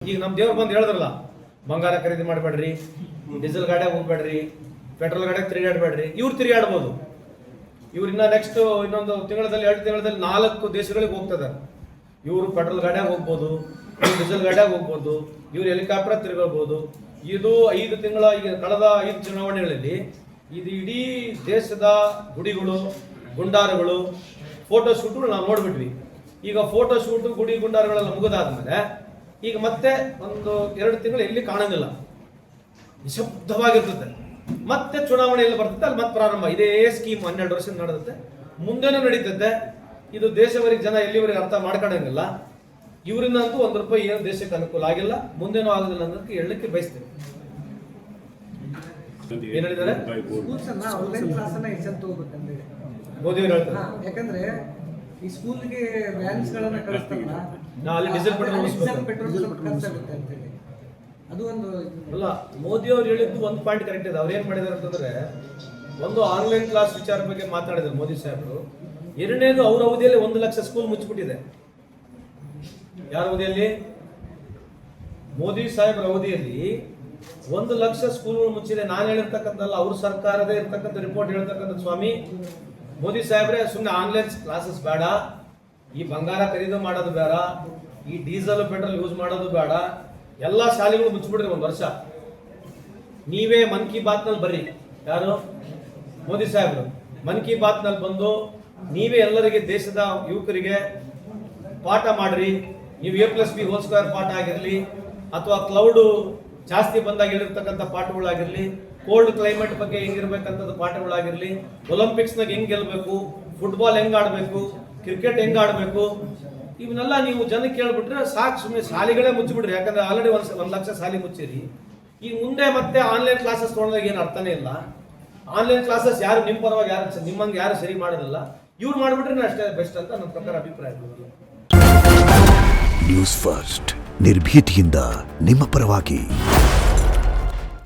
ಈಗ ನಮ್ಮ ದೇವ್ರು ಬಂದು ಹೇಳಿದ್ರಲ್ಲ, ಬಂಗಾರ ಖರೀದಿ ಮಾಡಬೇಡ್ರಿ, ಡೀಸೆಲ್ ಗಾಡಿಯಾಗ ಹೋಗ್ಬೇಡ್ರಿ, ಪೆಟ್ರೋಲ್ ಗಾಡಿಯಾಗ ತಿರುಗಾಡಬೇಡ್ರಿ. ಇವ್ರು ತಿರುಗಾಡ್ಬೋದು. ಇವ್ರು ಇನ್ನ ನೆಕ್ಸ್ಟ್ ಇನ್ನೊಂದು ತಿಂಗಳಲ್ಲಿ 2 ತಿಂಗಳಲ್ಲಿ 4 ದೇಶಗಳಿಗೆ ಹೋಗ್ತದೆ. ಇವರು ಪೆಟ್ರೋಲ್ ಗಾಡಿಯಾಗ ಹೋಗ್ಬೋದು, ಇವ್ರು ಡೀಸೆಲ್ ಗಾಡಿಯಾಗ ಹೋಗ್ಬೋದು, ಇವ್ರು ಹೆಲಿಕಾಪ್ಟರ್ ತಿರುಗಬಹುದು. ಇದು 5 ತಿಂಗಳ ಈಗ ಕಳೆದ 5 ಚುನಾವಣೆಗಳಲ್ಲಿ ಇದು ಇಡೀ ದೇಶದ ಗುಡಿಗಳು, ಗುಂಡಾರಗಳು ಫೋಟೋ ಶೂಟ್ಗಳು ನಾವು ನೋಡ್ಬಿಟ್ವಿ. ಈಗ ಫೋಟೋ ಶೂಟ್, ಗುಡಿ ಗುಂಡಾರಗಳೆಲ್ಲ ಮುಗಿದಾದ್ಮೇಲೆ ಈಗ ಮತ್ತೆ ಒಂದು 2 ತಿಂಗಳು ಎಲ್ಲಿ ಕಾಣಂಗಿಲ್ಲ, ನಿಶಬ್ದವಾಗಿರ್ತದೆ. ಮತ್ತೆ ಚುನಾವಣೆಯಲ್ಲಿ ಬರ್ತದೆ, ಅಲ್ಲಿ ಮತ್ತೆ ಪ್ರಾರಂಭ. ಇದೇ ಸ್ಕೀಮ್ 12 ವರ್ಷ ನಡೆಯುತ್ತೆ, ಮುಂದೆನೂ ನಡೀತದೆ. ಇದು ದೇಶವರಿಗೆ ಜನ ಎಲ್ಲಿವರೆಗೆ ಅರ್ಥ ಮಾಡ್ಕೊಳಂಗಿಲ್ಲ. ಇವರಿಂದ ಅಂತೂ ₹1 ಏನು ದೇಶಕ್ಕೆ ಅನುಕೂಲ ಆಗಿಲ್ಲ, ಮುಂದೇನೂ ಆಗೋದಿಲ್ಲ ಅನ್ನೋದಕ್ಕೆ ಹೇಳಲಿಕ್ಕೆ ಬಯಸ್ತೇವೆ. ಏನ್ ಹೇಳಿದ್ದಾರೆ ಮೋದಿ ಅವರು ಹೇಳ್ತಾರೆ, ಯಾಕಂದ್ರೆ ಈ ಸ್ಕೂಲ್ಗೆ ವ್ಯಾನ್ಸ್ ಗಳನ್ನ ಕಳಿಸ್ತಾರಲ್ಲ, ಅಲ್ಲಿ ಡೀಸೆಲ್ ಪೆಟ್ರೋಲ್ ಖರ್ಚಾಗುತ್ತೆ ಅಂತ ಹೇಳಿ ಅದು ಒಂದು ಅಲ್ಲ. ಮೋದಿ ಅವರು ಹೇಳಿದ್ದು ಒಂದು ಪಾಯಿಂಟ್ ಕರೆಕ್ಟ್ ಇದೆ. ಅವ್ರು ಏನ್ ಮಾಡಿದಾರೆ ಅಂತಂದ್ರೆ, ಒಂದು ಆನ್ಲೈನ್ ಕ್ಲಾಸ್ ವಿಚಾರ ಬಗ್ಗೆ ಮಾತಾಡಿದ್ರು ಮೋದಿ ಸಾಹೇಬರು. ಎರಡನೇದು ಅವ್ರ ಅವಧಿಯಲ್ಲಿ 1 ಲಕ್ಷ ಸ್ಕೂಲ್ ಮುಚ್ಚಿಬಿಟ್ಟಿದೆ. ಯಾರ ಅವಧಿಯಲ್ಲಿ? ಮೋದಿ ಸಾಹೇಬ್ರ ಅವಧಿಯಲ್ಲಿ 1 ಲಕ್ಷ ಸ್ಕೂಲ್ಗಳು ಮುಚ್ಚಿದೆ. ನಾನು ಹೇಳಿರ್ತಕ್ಕಂಥಲ್ಲ, ಅವ್ರ ಸರ್ಕಾರದೇ ಇರ್ತಕ್ಕಂಥ ರಿಪೋರ್ಟ್ ಹೇಳ್ತಕ್ಕಂಥ. ಸ್ವಾಮಿ ಮೋದಿ ಸಾಹೇಬ್ರೆ, ಸುಮ್ಮನೆ ಆನ್ಲೈನ್ ಕ್ಲಾಸಸ್ ಬೇಡ, ಈ ಬಂಗಾರ ಖರೀದಿ ಮಾಡೋದು ಬೇಡ, ಈ ಡೀಸೆಲ್ ಪೆಟ್ರೋಲ್ ಯೂಸ್ ಮಾಡೋದು ಬೇಡ, ಎಲ್ಲ ಶಾಲೆಗಳು ಮುಚ್ಚಿಬಿಡ್ರಿ 1 ವರ್ಷ. ನೀವೇ ಮನ್ ಕಿ ಬಾತ್ ನಲ್ಲಿ ಬರ್ರಿ. ಯಾರು? ಮೋದಿ ಸಾಹೇಬ್ರು ಮನ್ ಕಿ ಬಾತ್ ನಲ್ಲಿ ಬಂದು ನೀವೇ ಎಲ್ಲರಿಗೆ, ದೇಶದ ಯುವಕರಿಗೆ ಪಾಠ ಮಾಡ್ರಿ. ನೀವು A+B² ಪಾಠ ಆಗಿರಲಿ, ಅಥವಾ ಕ್ಲೌಡ್ ಜಾಸ್ತಿ ಬಂದಾಗ ಹೇಳಿರ್ತಕ್ಕಂಥ ಪಾಠಗಳಾಗಿರ್ಲಿ, ಕೋಲ್ಡ್ ಕ್ಲೈಮೇಟ್ ಬಗ್ಗೆ ಹೆಂಗಿರ್ಬೇಕಂತದ್ದು ಪಾಠಗಳಾಗಿರ್ಲಿ, ಒಲಿಂಪಿಕ್ಸ್ನಾಗ ಹೆಂಗ್ ಗೆಲ್ಬೇಕು, ಫುಟ್ಬಾಲ್ ಹೆಂಗ್ ಆಡಬೇಕು, ಕ್ರಿಕೆಟ್ ಹೆಂಗ್ ಆಡಬೇಕು, ಇವನ್ನೆಲ್ಲ ನೀವು ಜನಕ್ಕೆ ಕೇಳ್ಬಿಟ್ರೆ ಸಾಕು. ಸುಮ್ಮನೆ ಶಾಲೆಗಳೇ ಮುಚ್ಚಿಬಿಡ್ರಿ. ಯಾಕಂದ್ರೆ ಆಲ್ರೆಡಿ 1 ಲಕ್ಷ ಶಾಲೆ ಮುಚ್ಚಿರಿ. ಈಗ ಮುಂದೆ ಮತ್ತೆ ಆನ್ಲೈನ್ ಕ್ಲಾಸಸ್ ತೊಗೊಂಡಾಗ ಏನು ಅರ್ಥನೇ ಇಲ್ಲ. ಆನ್ಲೈನ್ ಕ್ಲಾಸಸ್ ಯಾರು ನಿಮ್ಮ ಪರವಾಗಿ ಯಾರು ನಿಮ್ಮಂಗೆ ಯಾರು ಸರಿ ಮಾಡೋದಿಲ್ಲ. ಇವ್ರು ಮಾಡಿಬಿಟ್ರೆ ಅಷ್ಟೇ ಬೆಸ್ಟ್ ಅಂತ ನನ್ನ ಪ್ರಕಾರ ಅಭಿಪ್ರಾಯ. ನ್ಯೂಸ್ ಫಸ್ಟ್, ನಿರ್ಭೀತಿಯಿಂದ ನಿಮ್ಮ ಪರವಾಗಿ.